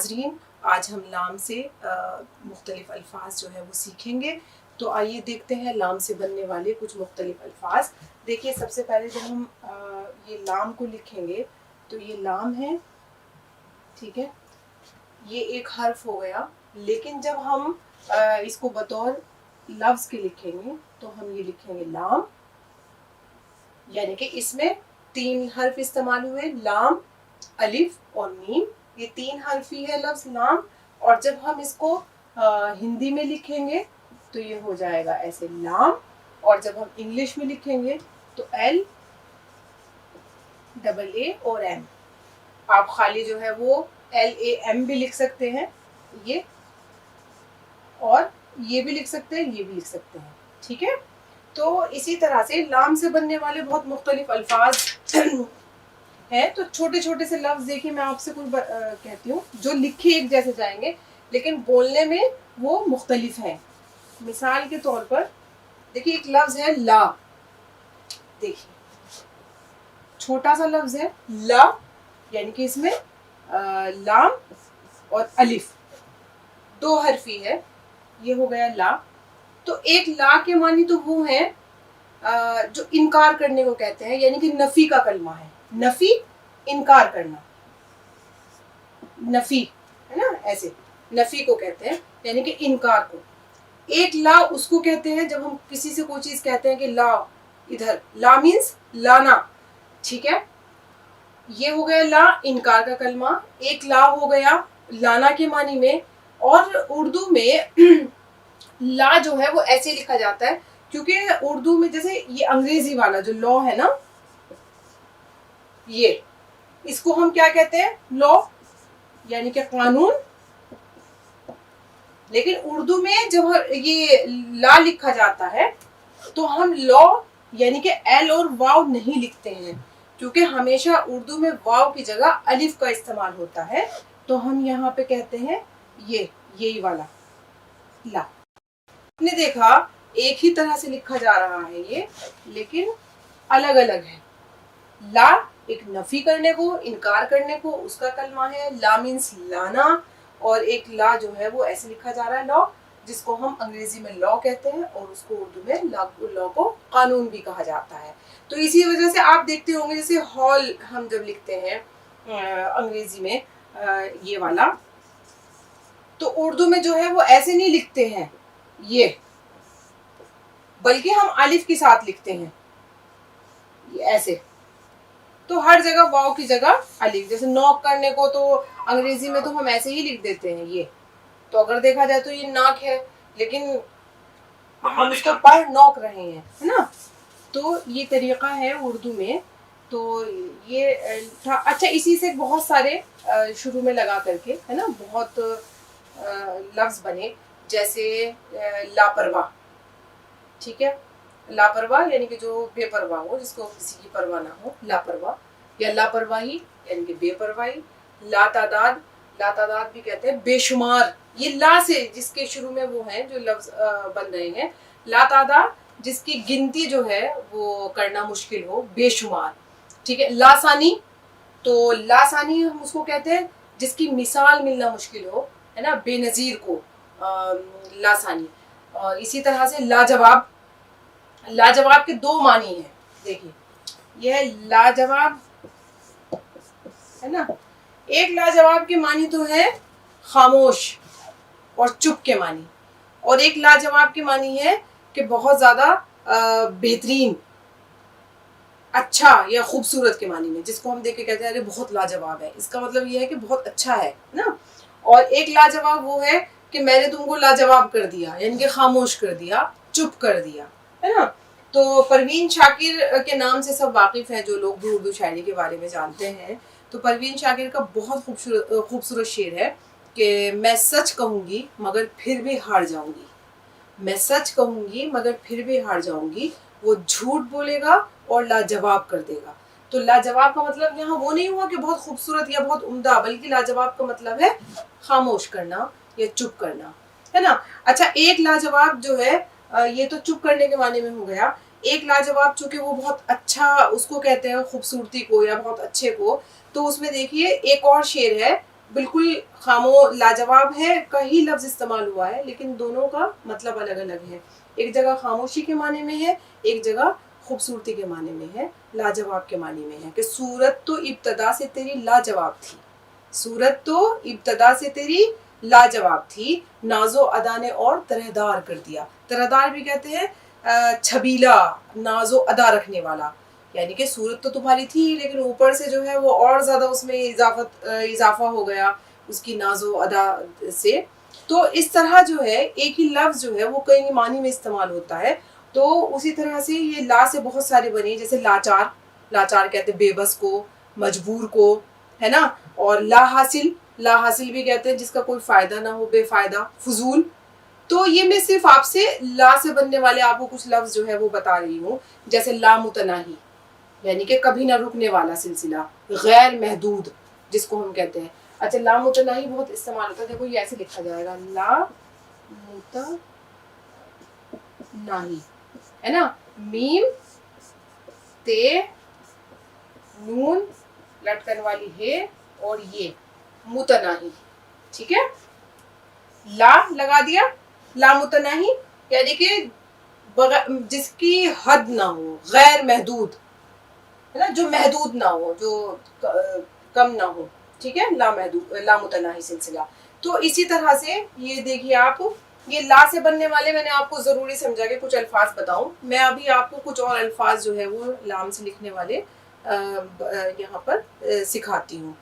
नाजरीन, आज हम लाम से मुख्तलिफ अल्फाज जो है वो सीखेंगे। तो आइए देखते हैं लाम से बनने वाले कुछ मुख्तलिफ अल्फाज। देखिए, सबसे पहले जब हम ये लाम को लिखेंगे तो ये लाम है, ठीक है, ये एक हर्फ हो गया। लेकिन जब हम इसको बतौर लफ्ज़ के लिखेंगे तो हम ये लिखेंगे लाम, यानी कि इसमें 3 हर्फ इस्तेमाल हुए, लाम, अलिफ और मीम। ये 3 हर्फी है लफ्ज़ लाम। और जब हम इसको हिंदी में लिखेंगे तो ये हो जाएगा ऐसे लाम, और जब हम इंग्लिश में लिखेंगे तो LAA और M। आप खाली जो है वो LAM भी लिख सकते हैं, ये, और ये भी लिख सकते हैं, ये भी लिख सकते हैं, ठीक है। तो इसी तरह से लाम से बनने वाले बहुत मुख्तलिफ अल्फाज हैं। तो छोटे छोटे से लफ्ज़ देखिए, मैं आपसे कुछ कहती हूँ जो लिखे एक जैसे जाएंगे लेकिन बोलने में वो मुख्तलिफ हैं। मिसाल के तौर पर देखिए, एक लफ्ज़ है ला, देखिए छोटा सा लफ्ज़ है ला, यानी कि इसमें लाम और अलिफ 2 हर्फी है, ये हो गया ला। तो एक ला के मानी तो वो है जो इनकार करने को कहते हैं, यानी कि नफी का कलमा है। नफी, इनकार करना, नफी है ना, ऐसे नफी को कहते हैं, यानी कि इनकार को। एक ला उसको कहते हैं जब हम किसी से कोई चीज कहते हैं कि ला इधर, ला मीन्स लाना, ठीक है। ये हो गया ला, इनकार का कलमा। एक ला हो गया लाना के मानी में। और उर्दू में ला जो है वो ऐसे लिखा जाता है, क्योंकि उर्दू में जैसे ये अंग्रेजी वाला जो लॉ है ना, ये, इसको हम क्या कहते हैं, लॉ, यानी कि कानून। लेकिन उर्दू में जब ये ला लिखा जाता है तो हम लॉ यानी कि एल और वाव नहीं लिखते हैं, क्योंकि हमेशा उर्दू में वाव की जगह अलिफ का इस्तेमाल होता है। तो हम यहाँ पे कहते हैं यही वाला ला। आपने देखा एक ही तरह से लिखा जा रहा है ये, लेकिन अलग अलग है। ला एक नफी करने को, इनकार करने को, उसका कलमा है, ला मीन्स लाना। और एक ला जो है वो ऐसे लिखा जा रहा है लॉ, जिसको हम अंग्रेजी में लॉ कहते हैं, और उसको उर्दू में लॉ को कानून भी कहा जाता है। तो इसी वजह से आप देखते होंगे जैसे हॉल हम जब लिखते हैं अंग्रेजी में ये वाला, तो उर्दू में जो है वो ऐसे नहीं लिखते हैं ये, बल्कि हम अलिफ के साथ लिखते हैं ये ऐसे। तो हर जगह वाव की जगह अलिफ। जैसे नॉक करने को तो अंग्रेजी में तो हम ऐसे ही लिख देते हैं ये, तो अगर देखा जाए तो ये नाक है, लेकिन हम उसको पढ़ नॉक रहे हैं, है ना। तो ये तरीका है उर्दू में। तो ये था। अच्छा, इसी से बहुत सारे शुरू में लगा करके, है ना, बहुत लफ्ज बने, जैसे लापरवाह, ठीक है। लापरवाह यानी कि जो बेपरवाह हो, जिसको किसी की परवाह ना हो, लापरवाह। या लापरवाही यानी कि बेपरवाही। लातादाद, लातादाद भी कहते हैं बेशुमार। ये ला से जिसके शुरू में वो हैं जो लफ्ज बन रहे हैं, लातादाद जिसकी गिनती जो है वो करना मुश्किल हो, बेशुमार, ठीक है। लासानी, तो लासानी हम उसको कहते हैं जिसकी मिसाल मिलना मुश्किल हो, है ना, बेनजीर को लासानी। और इसी तरह से लाजवाब, लाजवाब के 2 मानी हैं। देखिए, यह लाजवाब है ना, एक लाजवाब के मानी तो है खामोश और चुप के मानी, और एक लाजवाब के मानी है कि बहुत ज्यादा बेहतरीन, अच्छा या खूबसूरत के मानी में, जिसको हम देख के कहते हैं अरे बहुत लाजवाब है, इसका मतलब ये है कि बहुत अच्छा है ना। और एक लाजवाब वो है कि मैंने तुमको लाजवाब कर दिया, यानी कि खामोश कर दिया, चुप कर दिया, है ना। तो परवीन शाकिर के नाम से सब वाकिफ हैं जो लोग भी उर्दू शायरी के बारे में जानते हैं। तो परवीन शाकिर का बहुत खूबसूरत शेर है कि मैं सच कहूँगी मगर फिर भी हार जाऊँगी, मैं सच कहूँगी मगर फिर भी हार जाऊँगी, वो झूठ बोलेगा और लाजवाब कर देगा। तो लाजवाब का मतलब यहाँ वो नहीं हुआ कि बहुत खूबसूरत या बहुत उम्दा, बल्कि लाजवाब का मतलब है खामोश करना या चुप करना, है ना। अच्छा, एक लाजवाब जो है ये तो चुप करने के माने में हो गया। एक लाजवाब चूंकि वो बहुत अच्छा, उसको कहते हैं खूबसूरती को या बहुत अच्छे को। तो उसमें देखिए एक और शेर है बिल्कुल खामो लाजवाब है का ही लफ्ज इस्तेमाल हुआ है, लेकिन दोनों का मतलब अलग अलग है। एक जगह खामोशी के माने में है, एक जगह खूबसूरती के माने में है, लाजवाब के माने में है कि सूरत तो इब्तदा से तेरी लाजवाब थी, सूरत तो इब्तदा से तेरी लाजवाब थी, नाजो अदा ने और तरहदार कर दिया। तरहदार भी कहते हैं छबीला, नाजो अदा रखने वाला, यानी कि सूरत तो तुम्हारी थी लेकिन ऊपर से जो है वो और ज़्यादा उसमें इजाफा हो गया उसकी नाजो अदा से। तो इस तरह जो है एक ही लफ्ज़ जो है वो कई मानी में इस्तेमाल होता है। तो उसी तरह से ये ला से बहुत सारे बने, जैसे लाचार, लाचार कहते हैं बेबस को, मजबूर को, है ना। और ला हासिल, ला हासिल भी कहते हैं जिसका कोई फ़ायदा ना हो, बेफ़ायदा, फजूल। तो ये मैं सिर्फ आपसे ला से बनने वाले आपको कुछ लफ्ज़ जो है वो बता रही हूँ। जैसे ला मुतनाही, यानी कि कभी ना रुकने वाला सिलसिला, गैर महदूद जिसको हम कहते हैं। अच्छा, ला मुतनाही बहुत इस्तेमाल होता है, देखो ये ऐसे लिखा जाएगा, ला मुतनाही, है ना, मीम ते नून लटकन वाली है और ये मुतनाही, ठीक है। ला लगा दिया, ला मुतनाही यानी कि जिसकी हद ना हो, गैर महदूद, है ना, जो महदूद ना हो, जो कम ना हो, ठीक है, ला महदूद, ला मुतनाही सिलसिला। तो इसी तरह से ये देखिए आप, ये ला से बनने वाले मैंने आपको ज़रूरी समझा कि कुछ अल्फाज बताऊं। मैं अभी आपको कुछ और अल्फाज जो है वो लाम से लिखने वाले यहाँ पर सिखाती हूँ।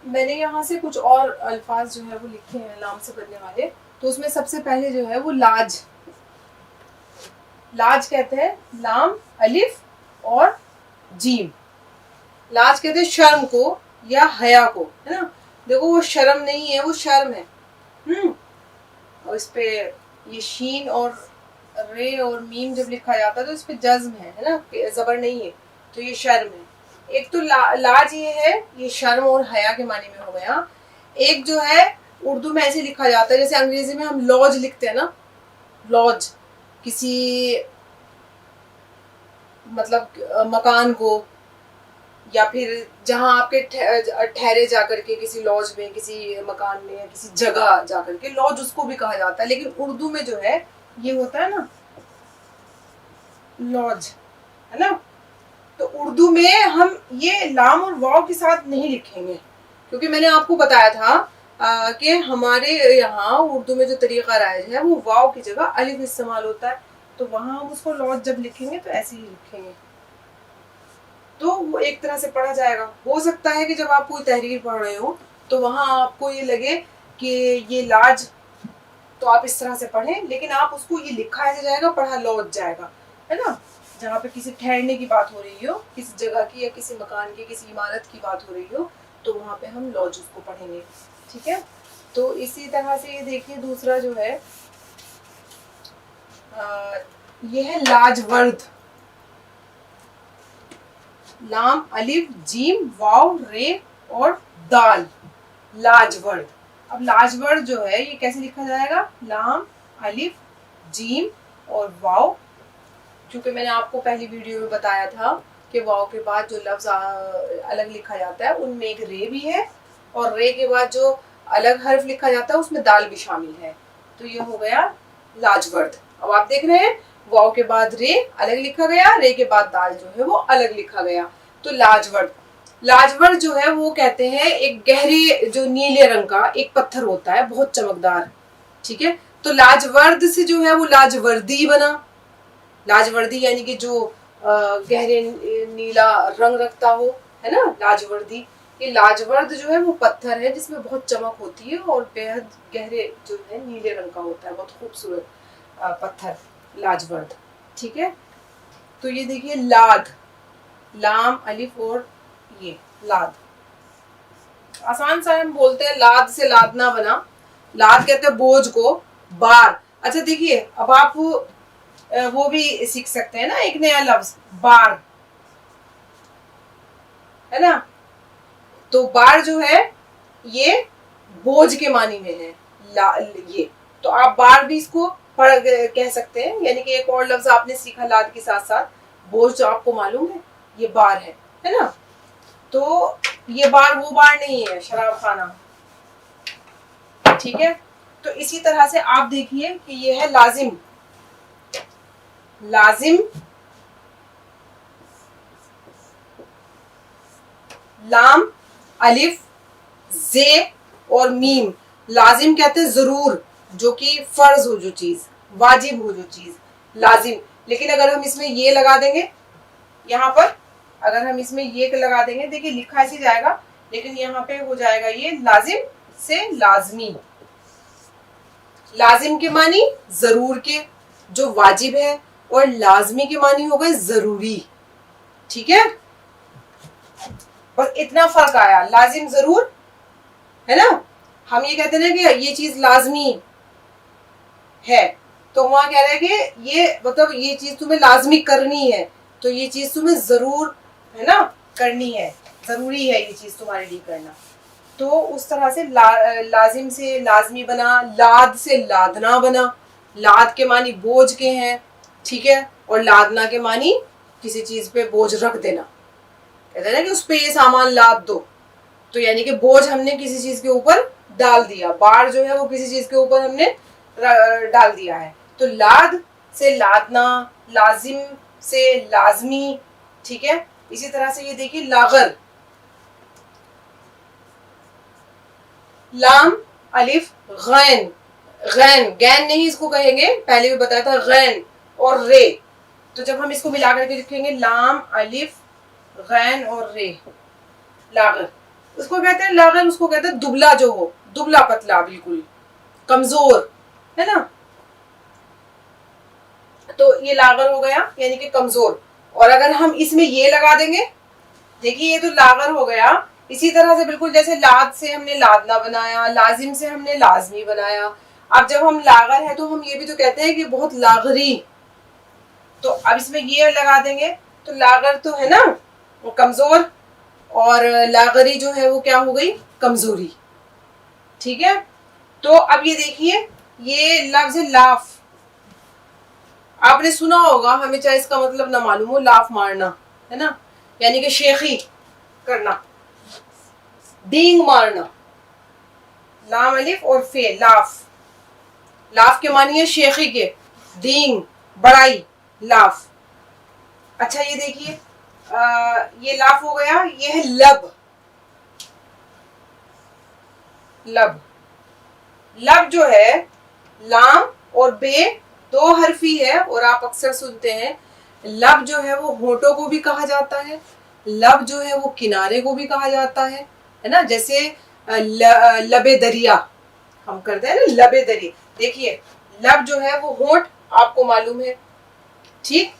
मैंने यहाँ से कुछ और अल्फाज जो है वो लिखे हैं लाम से बनने वाले। तो उसमें सबसे पहले जो है वो लाज, लाज कहते हैं लाम अलिफ और जीम। लाज कहते हैं शर्म को या हया को, है ना। देखो वो शर्म नहीं है, वो शर्म है। और इस पे ये शीन और रे और मीम जब लिखा जाता है तो इस पे जज्म है ना, जबर नहीं है, तो ये शर्म है। एक तो लाज ये है, ये शर्म और हया के माने में हो गया। एक जो है उर्दू में ऐसे लिखा जाता है, जैसे अंग्रेजी में हम लॉज लिखते हैं ना, लॉज किसी मतलब मकान को, या फिर जहाँ आपके ठहरे जाकर के किसी लॉज में, किसी मकान में, या किसी जगह जाकर के, लॉज उसको भी कहा जाता है। लेकिन उर्दू में जो है ये होता है ना लॉज, है ना। तो उर्दू में हम ये लाम और वाव के साथ नहीं लिखेंगे, क्योंकि मैंने आपको बताया था कि हमारे यहाँ उर्दू में जो तरीका राइज है वो वाव की जगह अलिफ इस्तेमाल होता है। तो वहाँ हम उसको लॉज जब लिखेंगे तो ऐसे ही लिखेंगे, तो वो एक तरह से पढ़ा जाएगा। हो सकता है कि जब आप कोई तहरीर पढ़ रहे हो तो वहाँ आपको ये लगे कि ये लाज, तो आप इस तरह से पढ़ें, लेकिन आप उसको ये लिखा ऐसे जाएगा, पढ़ा लौट जाएगा, है ना। जहाँ पे किसी ठहरने की बात हो रही हो, किसी जगह की या किसी मकान की, किसी इमारत की बात हो रही हो, तो वहाँ पे हम लॉज उसको पढ़ेंगे, ठीक है। तो इसी तरह से ये देखिए दूसरा जो है ये है लाजवर्द, लाम अलिफ जीम वाव रे और दाल, लाजवर्द। अब लाजवर्द जो है ये कैसे लिखा जाएगा, लाम अलिफ जीम और वाव। क्योंकि मैंने आपको पहली वीडियो में बताया था कि वाव के बाद जो लफ्ज अलग लिखा जाता है उनमें एक रे भी है, और रे के बाद जो अलग हर्फ लिखा जाता है उसमें दाल भी शामिल है। तो ये हो गया लाजवर्द। अब आप देख रहे हैं वाव के बाद रे अलग लिखा गया, रे के बाद दाल जो है वो अलग लिखा गया। तो लाजवर्द, लाजवर्द जो है वो कहते हैं एक गहरे जो नीले रंग का एक पत्थर होता है, बहुत चमकदार, ठीक है। तो लाजवर्द से जो है वो लाजवर्दी बना। लाजवर्दी यानी कि जो गहरे नीला रंग रखता हो, है ना, लाजवर्दी। ये लाजवर्द जो है वो पत्थर है जिसमें बहुत चमक होती है और बेहद गहरे जो है नीले रंग का होता है, बहुत खूबसूरत पत्थर लाजवर्द, ठीक है। तो ये देखिए लाद, लाम अलिफ और ये लाद, आसान सा हम बोलते हैं, लाद से लादना बना। लाद कहते हैं बोझ को, बार। अच्छा देखिए अब आप वो भी सीख सकते हैं ना, एक नया लफ्ज बार, है ना। तो बार जो है ये बोझ के मानी में है, ये तो आप बार भी इसको पढ़ कह सकते हैं, यानी कि एक और लफ्ज आपने सीखा लाद के साथ साथ, बोझ जो आपको मालूम है ये बार है ना। तो ये बार वो बार नहीं है शराब खाना, ٹھیک ہے. تو اسی طرح سے آپ دیکھیے کہ یہ ہے لازم. لازم لام الف زے اور میم. لازم کہتے ہیں ضرور, جو کہ فرض ہو جو چیز, واجب ہو جو چیز, لازم. لیکن اگر ہم اس میں یہ لگا دیں گے, یہاں پر اگر ہم اس میں یہ لگا دیں گے, دیکھیے لکھا ایسے جائے گا لیکن یہاں پہ ہو جائے گا یہ لازم سے لازمی. لازم کے معنی ضرور کے, جو واجب ہے, اور لازمی کے معنی ہو گئے ضروری. ٹھیک ہے, بس اتنا فرق آیا. لازم ضرور ہے نا, ہم یہ کہتے ہیں کہ یہ چیز لازمی ہے, تو وہاں کہہ رہے ہیں کہ یہ مطلب یہ چیز تمہیں لازمی کرنی ہے, تو یہ چیز تمہیں ضرور ہے نا کرنی ہے, ضروری ہے یہ چیز تمہارے لیے کرنا. تو اس طرح سے لازم سے لازمی بنا, لاد سے لادنا بنا. لاد کے معنی بوجھ کے ہیں, ٹھیک ہے, اور لادنا کے معنی کسی چیز پہ بوجھ رکھ دینا. کہتے ہیں نا کہ اس پہ یہ سامان لاد دو, تو یعنی کہ بوجھ ہم نے کسی چیز کے اوپر ڈال دیا, بار جو ہے وہ کسی چیز کے اوپر ہم نے ڈال دیا ہے. تو لاد سے لادنا, لازم سے لازمی. ٹھیک ہے, اسی طرح سے یہ دیکھیے لاغر. لام الف غین, غین غین نہیں اس کو کہیں گے, پہلے بھی بتایا تھا غین اور رے. تو جب ہم اس کو ملا کر کے لکھیں گے لام الف غین اور رے, لاغر. اس کو کہتے ہیں لاغر, اس کو کہتے ہیں دبلا جو ہو, دبلا پتلا, بالکل کمزور ہے نا. تو یہ لاغر ہو گیا یعنی کہ کمزور. اور اگر ہم اس میں یہ لگا دیں گے, دیکھیے یہ تو لاغر ہو گیا. اسی طرح سے بالکل جیسے لاد سے ہم نے لادنا بنایا, لازم سے ہم نے لازمی بنایا. اب جب ہم لاغر ہے تو ہم یہ بھی تو کہتے ہیں کہ بہت لاغری. تو اب اس میں یہ لگا دیں گے تو لاغر تو ہے نا وہ کمزور, اور لاغری جو ہے وہ کیا ہو گئی, کمزوری. ٹھیک ہے, تو اب یہ دیکھیے یہ لفظ لاف. آپ نے سنا ہوگا, ہمیں چاہے اس کا مطلب نہ معلوم ہو, لاف مارنا ہے نا, یعنی کہ شیخی کرنا, ڈینگ مارنا. لام الف اور فے, لاف. لاف کے معنی ہے شیخی کے, ڈینگ بڑائی, لاف. اچھا یہ دیکھیے یہ لاف ہو گیا. یہ ہے لب. لب, لب جو ہے لام اور بے دو حرفی ہے, اور آپ اکثر سنتے ہیں لب جو ہے وہ ہونٹوں کو بھی کہا جاتا ہے, لب جو ہے وہ کنارے کو بھی کہا جاتا ہے نا. جیسے لب دریا ہم کرتے ہیں نا, لب دریا. دیکھیے لب جو ہے وہ ہونٹ آپ کو معلوم ہے, ٹھیک.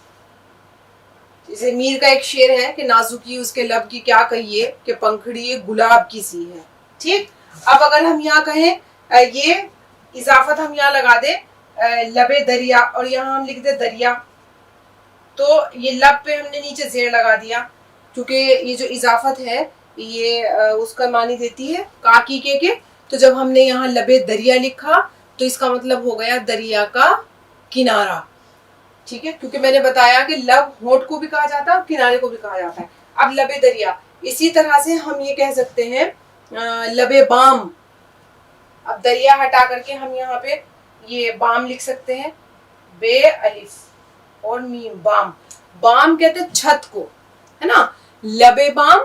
جیسے میر کا ایک شعر ہے کہ نازکی اس کے لب کی کیا کہیے, کہ پنکھڑی گلاب کی سی ہے. ٹھیک, اب اگر ہم یہاں کہیں یہ اضافت ہم یہاں لگا دیں لب دریا, اور یہاں ہم لکھ دیں دریا, تو یہ لب پہ ہم نے نیچے زیر لگا دیا, کیونکہ یہ جو اضافت ہے یہ اس کا معنی دیتی ہے کاکی کے. تو جب ہم نے یہاں لب دریا لکھا تو اس کا مطلب ہو گیا دریا کا کنارہ. ٹھیک ہے, کیونکہ میں نے بتایا کہ لب ہونٹ کو بھی کہا جاتا ہے اور کنارے کو بھی کہا جاتا ہے. اب لب دریا, اسی طرح سے ہم یہ کہہ سکتے ہیں لب بام. اب دریا ہٹا کر کے ہم یہاں پہ یہ بام لکھ سکتے ہیں, بے الف اور میم, بام. بام کہتے ہیں چھت کو, ہے نا. لب بام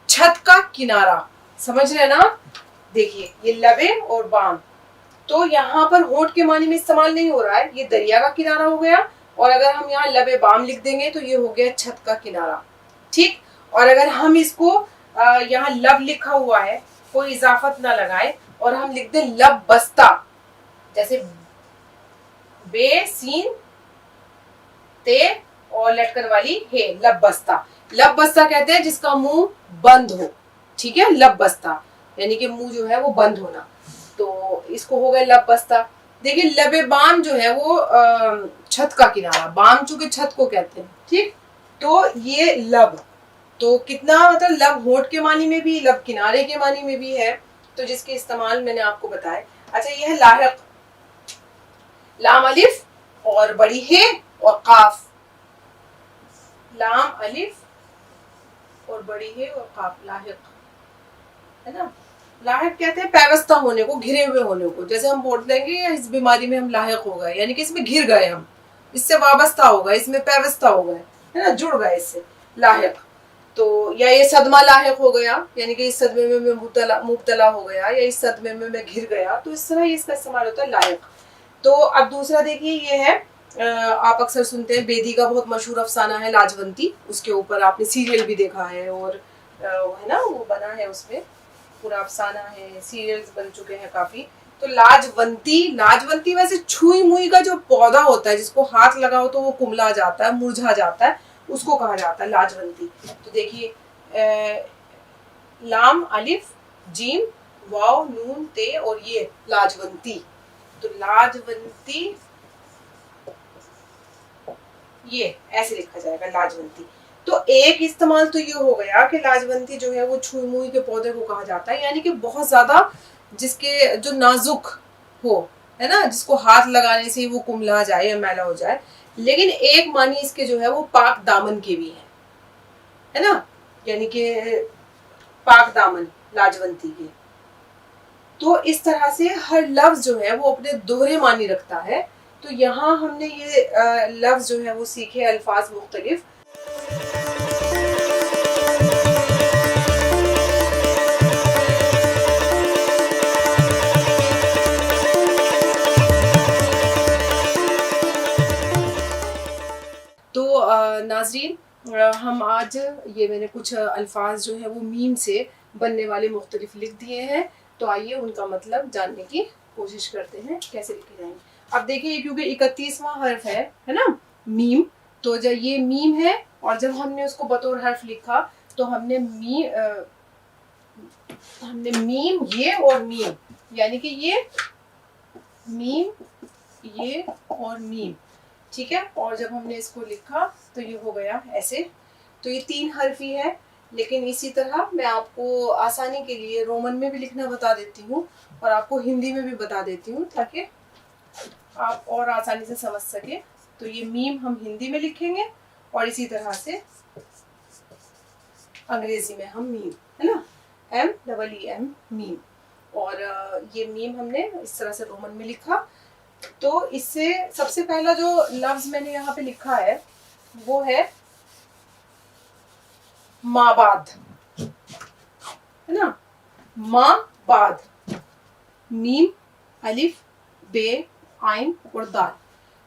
چھت کا کنارہ, سمجھ رہے نا. دیکھیے یہ لبے اور بام, تو یہاں پر ہونٹ کے معنی میں استعمال نہیں ہو رہا ہے, یہ دریا کا کنارہ ہو گیا. اور اگر ہم یہاں لب بام لکھ دیں گے تو یہ ہو گیا چھت کا کنارہ. ٹھیک, اور اگر ہم اس کو یہاں لب لکھا ہوا ہے, کوئی اضافت نہ لگائے, اور ہم لکھ دیں لب بستہ, جیسے بے سین تے اور لٹکن والی ہے, لب بستہ. لب بستہ کہتے ہیں جس کا منہ بند ہو. ٹھیک ہے, لب بستہ یعنی کہ منہ جو ہے وہ بند ہونا, تو اس کو ہو گیا لب بستہ. دیکھیے لب بام جو ہے وہ چھت کا کنارہ, بام چونکہ چھت کو کہتے ہیں. ٹھیک, تو یہ لب تو کتنا مطلب لب ہونٹ کے معنی میں بھی, لب کنارے کے معنی میں بھی ہے, تو جس کے استعمال میں نے آپ کو بتائے. اچھا یہ ہے لاحق. لام الف اور بڑی ہے اور قاف, لام الف اور بڑی ہے اور قاف, لاحق ہے نا. लाहिक कहते हैं पैवस्ता होने को, घिरे हुए होने को। जैसे हम बोल देंगे इस बीमारी में हम लाहिक हो गए, यानी कि इसमें घिर गए, हम इससे वाबस्ता हो गए, इसमें पैवस्ता हो गए, है ना, जुड़ गए इससे, लाहिक। तो या ये सदमा लाहिक हो गया, यानी कि इस सदमे में मैं मुब्तला हो गया, या इस सदमे में मैं घिर गया, तो इस तरह ये इसका इस्तेमाल होता है लाहिक। तो अब दूसरा देखिए, ये है आप अक्सर सुनते हैं, बेदी का बहुत मशहूर अफसाना है लाजवंती, उसके ऊपर आपने सीरियल भी देखा है, और है ना वो बना है, उसमें पूरा अफसाना है, सीरियल्स बन चुके हैं काफी। तो लाजवंती, लाजवंती वैसे छुई मुई का जो पौधा होता है, जिसको हाथ लगाओ तो वो कुमला जाता है, मुरझा जाता है, उसको कहा जाता है लाजवंती। तो देखिए लाम अलिफ जीम वाव नून ते और ये लाजवंती। तो लाजवंती ये ऐसे लिखा जाएगा, लाजवंती। तो एक इस्तेमाल तो ये हो गया कि लाजवंती जो है वो छुई मुई के पौधे को कहा जाता है, यानी कि बहुत ज्यादा जिसके जो नाजुक हो, है ना, जिसको हाथ लगाने से वो कुमला जाए या मैला हो जाए। लेकिन एक मानी इसके जो है वो पाक दामन के भी है ना, यानी कि पाक दामन लाजवंती के। तो इस तरह से हर लफ्ज जो है वो अपने दोहरे मानी रखता है। तो यहाँ हमने ये लफ्ज जो है वो सीखे, अल्फाज मुख्तलिफ। तो नाजरीन, हम आज ये मैंने कुछ अल्फाज जो है वो मीम से बनने वाले मुख्तलिफ लिख दिए हैं। तो आइए उनका मतलब जानने की कोशिश करते हैं कैसे लिखे जाएंगे। अब देखिए, क्योंकि 31वां हर्फ है ना, मीम, तो जब ये मीम है और जब हमने उसको बतौर हर्फ लिखा तो हमने मीम ये और मीम, यानी कि ये मीम ये और मीम, ठीक है। और जब हमने इसको लिखा तो ये हो गया ऐसे। तो ये 3 हर्फी है, लेकिन इसी तरह मैं आपको आसानी के लिए रोमन में भी लिखना बता देती हूँ और आपको हिंदी में भी बता देती हूँ, ताकि आप और आसानी से समझ सके। तो ये मीम हम हिंदी में लिखेंगे और इसी तरह से अंग्रेजी में हम मीम, है ना, MEEM मीम। और ये मीम हमने इस तरह से रोमन में लिखा। तो इससे सबसे पहला जो लफ्ज मैंने यहाँ पे लिखा है वो है माबाद, है ना, माबाद, मीम अलिफ बे आइन और दाल।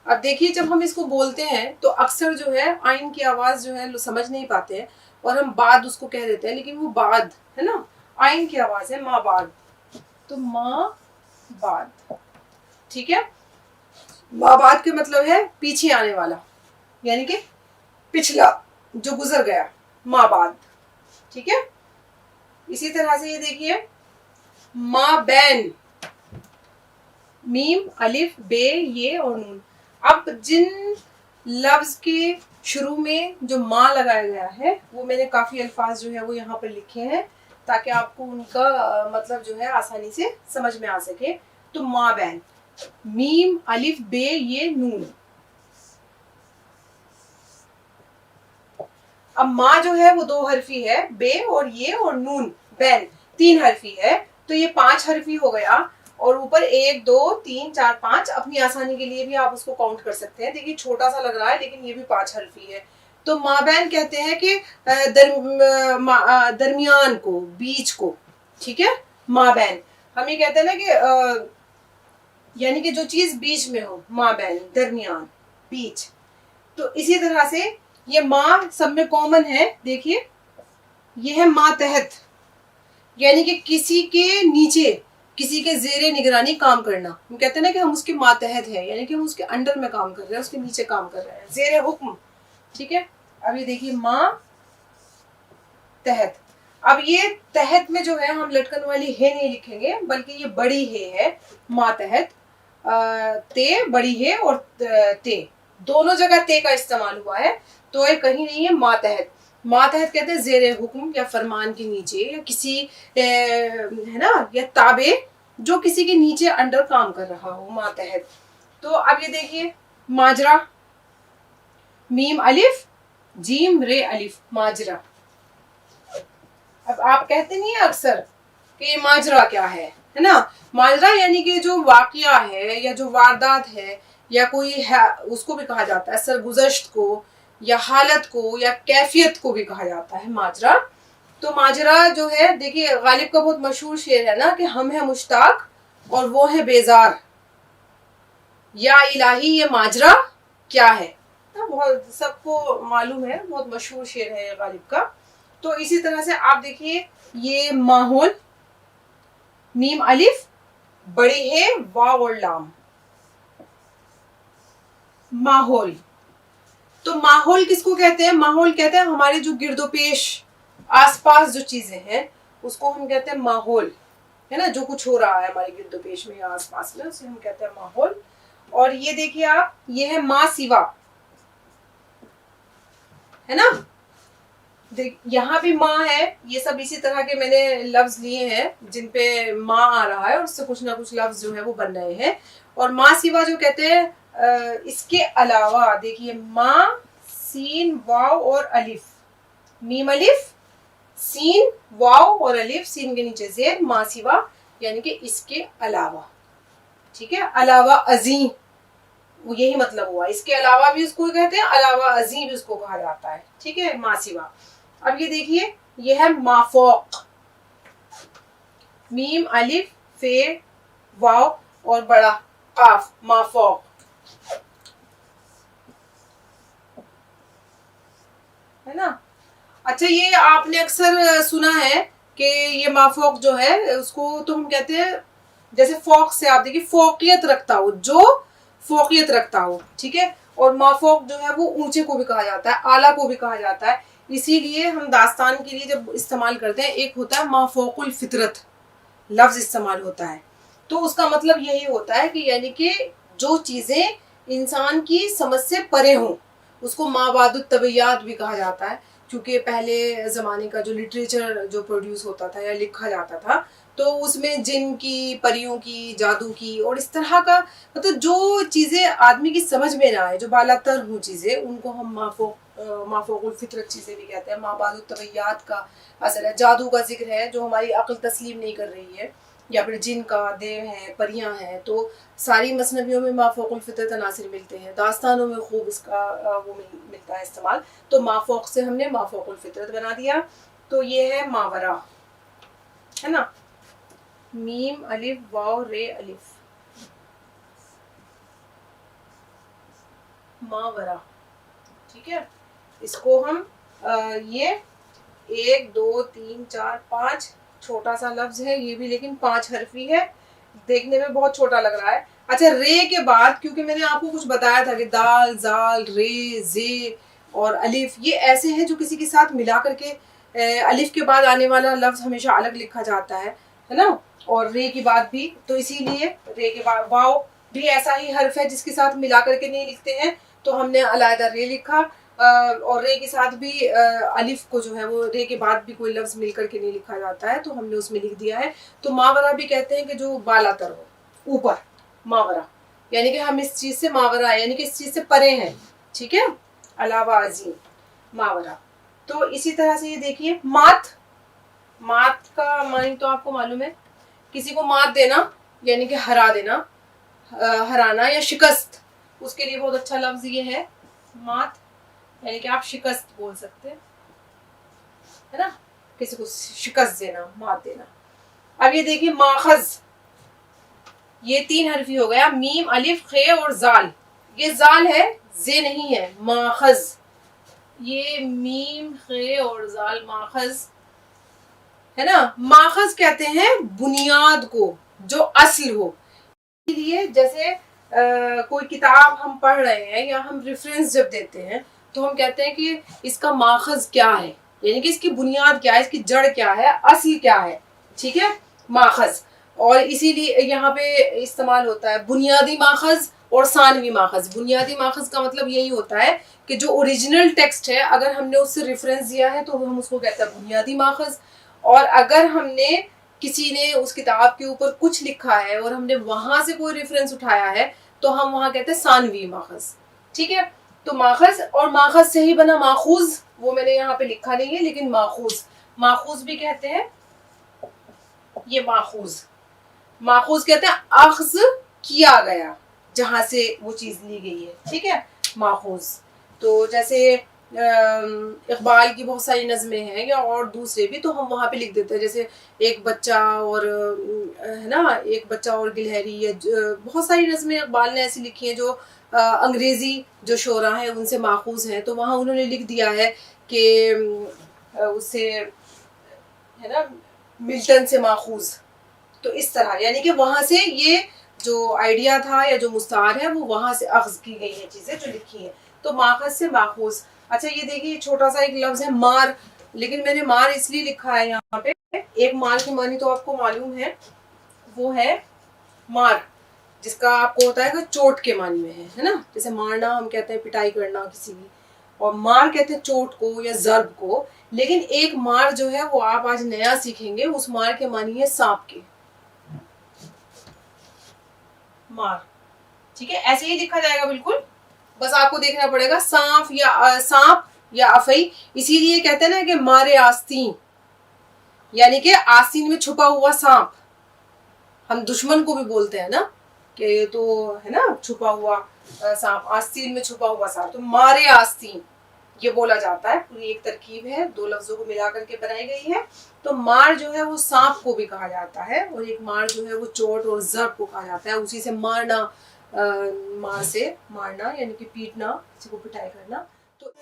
अब देखिए, जब हम इसको बोलते हैं तो अक्सर जो है आइन की आवाज जो है समझ नहीं पाते हैं और हम बाद उसको कह देते हैं, लेकिन वो बाद है ना, आइन की आवाज है, माँ बाद। तो माँ बाद, ठीक है। माँ बाद के मतलब है पीछे आने वाला, यानी कि पिछला जो गुजर गया, माँ बाद, ठीक है। इसी तरह से ये देखिए, माँ बैन, मीम अलिफ बे ये और नून। अब जिन लफ्ज के शुरू में जो माँ लगाया गया है वो मैंने काफी अल्फाज जो है वो यहाँ पर लिखे हैं, ताकि आपको उनका मतलब जो है आसानी से समझ में आ सके। तो माँ बैन, मीम अलिफ बे ये नून। अब माँ जो है वो 2 हरफी है, बे और ये और नून बैन 3 हरफी है। तो ये 5 हरफी हो गया, और ऊपर 1 2 3 4 5, अपनी आसानी के लिए भी आप उसको काउंट कर सकते हैं। देखिए छोटा सा लग रहा है, लेकिन ये भी 5 हरफी है। तो माबैन कहते हैं कि दरमियान को, बीच को, ठीक है। माबैन हम ये कहते हैं ना कि यानी कि जो चीज बीच में हो, माबैन दरमियान, बीच। तो इसी तरह से ये माँ सब में कॉमन है। देखिए ये है मातहत, यानी कि किसी के नीचे, किसी के जेरे निगरानी काम करना। हम कहते हैं ना कि हम उसके मातहत है, यानी कि हम उसके अंडर में काम कर रहे हैं, उसके नीचे काम कर रहे हैं, जेरे हुक्म, ठीक है। अब ये देखिए माँ तहत। अब ये तहत में जो है हम लटकन वाली है नहीं लिखेंगे, बल्कि ये बड़ी है मातहत, ते बड़ी है और ते दोनों जगह ते का इस्तेमाल हुआ है, तो ये कहीं नहीं है मातहत। मातहत कहते हैं जेरे हुक्म या फरमान के नीचे, या किसी है ना, या ताबे जो किसी के नीचे अंडर काम कर रहा हो, मातहत। तो अब ये देखिए माजरा, मीम अलिफ जीम रे अलिफ, माजरा। अब आप कहते नहीं है अक्सर کہ یہ ماجرا کیا ہے نا. ماجرا یعنی کہ جو واقعہ ہے یا جو واردات ہے یا کوئی ہے, اس کو بھی کہا جاتا ہے سرگزشت کو یا حالت کو یا کیفیت کو بھی کہا جاتا ہے ماجرا. تو ماجرا جو ہے, دیکھیے غالب کا بہت مشہور شعر ہے نا کہ ہم ہیں مشتاق اور وہ ہے بیزار, یا الہی یہ ماجرا کیا ہے. بہت سب کو معلوم ہے, بہت مشہور شعر ہے غالب کا. تو اسی طرح سے آپ دیکھیے یہ ماحول, میم الف بڑی ہے واو اور لام, ماحول. تو ماحول کس کو کہتے ہیں؟ ماحول کہتے ہیں ہمارے جو گرد و پیش آس پاس جو چیزیں ہیں اس کو ہم کہتے ہیں ماحول, ہے نا. جو کچھ ہو رہا ہے ہمارے گرد و پیش میں آس پاس میں اسے ہم کہتے ہیں ماحول. اور یہ دیکھیے آپ, یہ ہے ما سوا, ہے نا. یہاں بھی ماں ہے, یہ سب اسی طرح کے میں نے لفظ لیے ہیں جن پہ ماں آ رہا ہے اور اس سے کچھ نہ کچھ لفظ جو ہے وہ بن رہے ہیں. اور ماں سوا جو کہتے ہیں اس کے علاوہ, دیکھیے ماں سین واو اور الف, میم الف سین واو اور الف, سین کے نیچے زیر, ماں سوا یعنی کہ اس کے علاوہ, ٹھیک ہے. علاوہ ازیں, یہی مطلب ہوا, اس کے علاوہ بھی اس کو کہتے ہیں, علاوہ ازیں بھی اس کو کہا جاتا ہے, ٹھیک ہے, ماں سوا. اب یہ دیکھیے یہ ہے مافوق, میم الف فے واو اور بڑا قاف, مافوق, ہے نا. اچھا یہ آپ نے اکثر سنا ہے کہ یہ مافوق جو ہے اس کو تو ہم کہتے ہیں, جیسے فوق سے آپ دیکھیے فوقیت رکھتا ہو, جو فوقیت رکھتا ہو, ٹھیک ہے. اور مافوق جو ہے وہ اونچے کو بھی کہا جاتا ہے, اعلیٰ کو بھی کہا جاتا ہے. اسی لیے ہم داستان کے لیے جب استعمال کرتے ہیں, ایک ہوتا ہے مافوق الفطرت لفظ استعمال ہوتا ہے, تو اس کا مطلب یہی ہوتا ہے کہ یعنی کہ جو چیزیں انسان کی سمجھ سے پرے ہوں اس کو مابعد الطبیعیات بھی کہا جاتا ہے. کیونکہ پہلے زمانے کا جو لٹریچر جو پروڈیوس ہوتا تھا یا لکھا جاتا تھا تو اس میں جن کی, پریوں کی, جادو کی اور اس طرح کا, مطلب جو چیزیں آدمی کی سمجھ میں نہ آئے, جو بالا تر ہوں چیزیں, ان کو ہم مافوق الفطرت چیزیں بھی کہتے ہیں. مابعد الطبیعیات کا اثر ہے, جادو کا ذکر ہے جو ہماری عقل تسلیم نہیں کر رہی ہے, یا پھر جن کا, دیو ہیں, پریاں ہیں, تو ساری مثنویوں میں مافوق الفطرت عناصر ملتے ہیں, داستانوں میں خوب اس کا وہ ملتا ہے استعمال. تو مافوق سے ہم نے مافوق الفطرت بنا دیا. تو یہ ہے ماورا, ہے نا, میم الف واو رے الف, ماورا, ٹھیک ہے. اس کو ہم یہ 1 2 3 4 5 چھوٹا سا لفظ ہے یہ بھی, لیکن 5 حرفی ہے, دیکھنے میں بہت چھوٹا لگ رہا ہے. اچھا رے کے بعد, کیونکہ میں نے آپ کو کچھ بتایا تھا کہ دال, زال, رے, زے اور الف یہ ایسے ہیں جو کسی کے ساتھ ملا کر کے, الف کے بعد آنے والا لفظ ہمیشہ الگ لکھا جاتا ہے نا, اور رے کے بعد بھی. تو اسی لیے رے کے بعد واو بھی ایسا ہی حرف ہے جس کے ساتھ ملا کر کے نہیں لکھتے ہیں, تو ہم نے علیحدہ رے لکھا. اور رے کے ساتھ بھی الف کو جو ہے وہ رے کے بعد بھی کوئی لفظ مل کر کے نہیں لکھا جاتا ہے, تو ہم نے اس میں لکھ دیا ہے. تو ماورا بھی کہتے ہیں کہ جو بالا تر ہو, اوپر, ماورا یعنی کہ ہم اس چیز سے ماورا یعنی کہ اس چیز سے پرے ہیں, ٹھیک ہے, علاوہ عظیم, ماورا. تو اسی طرح سے یہ دیکھیے مات, مات کا معنی تو آپ کو معلوم ہے, کسی کو مات دینا یعنی کہ ہرا دینا, ہرانا یا شکست, اس کے لیے بہت اچھا لفظ یہ ہے مات, یعنی کہ آپ شکست بول سکتے ہے نا, کسی کو شکست دینا, مات دینا. اب یہ دیکھیے ماخذ, یہ 3 حرفی ہو گیا, میم الف خے اور زال, یہ زال ہے زے نہیں ہے, ماخذ, یہ میم خے اور زال, ماخذ, ہے نا. ماخذ کہتے ہیں بنیاد کو جو اصل ہو. اس لیے جیسے کوئی کتاب ہم پڑھ رہے ہیں یا ہم ریفرنس جب دیتے ہیں تو ہم کہتے ہیں کہ اس کا ماخذ کیا ہے, یعنی کہ اس کی بنیاد کیا ہے, اس کی جڑ کیا ہے, اصل کیا ہے, ٹھیک ہے, ماخذ. اور اسی لیے یہاں پہ استعمال ہوتا ہے بنیادی ماخذ اور ثانوی ماخذ. بنیادی ماخذ کا مطلب یہی ہوتا ہے کہ جو اوریجنل ٹیکسٹ ہے اگر ہم نے اس سے ریفرنس دیا ہے تو ہم اس کو کہتے ہیں بنیادی ماخذ, اور اگر ہم نے کسی نے اس کتاب کے اوپر کچھ لکھا ہے اور ہم نے وہاں سے کوئی ریفرنس اٹھایا ہے تو ہم وہاں کہتے ہیں ثانوی ماخذ, ٹھیک ہے. تو ماخذ, اور ماخذ سے ہی بنا ماخوذ, وہ میں نے یہاں پہ لکھا نہیں ہے لیکن ماخوذ, ماخوذ بھی کہتے ہیں. ये माखूज कहते हैं अख्ज किया गया, जहां से वो चीज ली गई है, ठीक है, माखूज। तो जैसे इकबाल की बहुत सारी नज़में हैं या और दूसरे भी, तो हम वहाँ पे लिख देते हैं, जैसे एक बच्चा और है ना, एक बच्चा और गिलहरी, या बहुत सारी नज़में इकबाल ने ऐसी लिखी हैं जो अंग्रेज़ी जो शोरा हैं उनसे माखूज हैं, तो वहाँ उन्होंने लिख दिया है कि उससे है ना मिल्टन से माखूज। तो इस तरह यानी कि वहाँ से ये जो आइडिया था या जो मुस्तार है वो वहाँ से अख्ज की गई है चीज़ें जो लिखी हैं। तो माखज से माखूज। अच्छा ये देखिए छोटा सा एक लफ्ज है मार, लेकिन मैंने मार इसलिए लिखा है यहाँ पे, एक मार की मानी तो आपको मालूम है, वो है मार जिसका आपको होता है कि चोट के मानी में है ना, जैसे मारना हम कहते हैं पिटाई करना किसी की, और मार कहते हैं चोट को या जर्ब को। लेकिन एक मार जो है वो आप आज नया सीखेंगे, उस मार के मानी है सांप के, मार, ठीक है, ऐसे ही लिखा जाएगा बिल्कुल, बस आपको देखना पड़ेगा सांप या अफई। इसीलिए कहते हैं ना कि मारे आस्तीन, यानी कि आस्तीन में छुपा हुआ सांप, हम दुश्मन को भी बोलते हैं ना कि तो है ना छुपा हुआ सांप, आस्तीन में छुपा हुआ सांप, तो मारे आस्तीन ये बोला जाता है। पूरी एक तरकीब है, दो लफ्जों को मिला करके बनाई गई है। तो मार जो है वो सांप को भी कहा जाता है, और एक मार जो है वो चोट और जर्ब को कहा जाता है, उसी से मारना, मार से मारना यानी कि पीटना, किसी को पिटाई करना। तो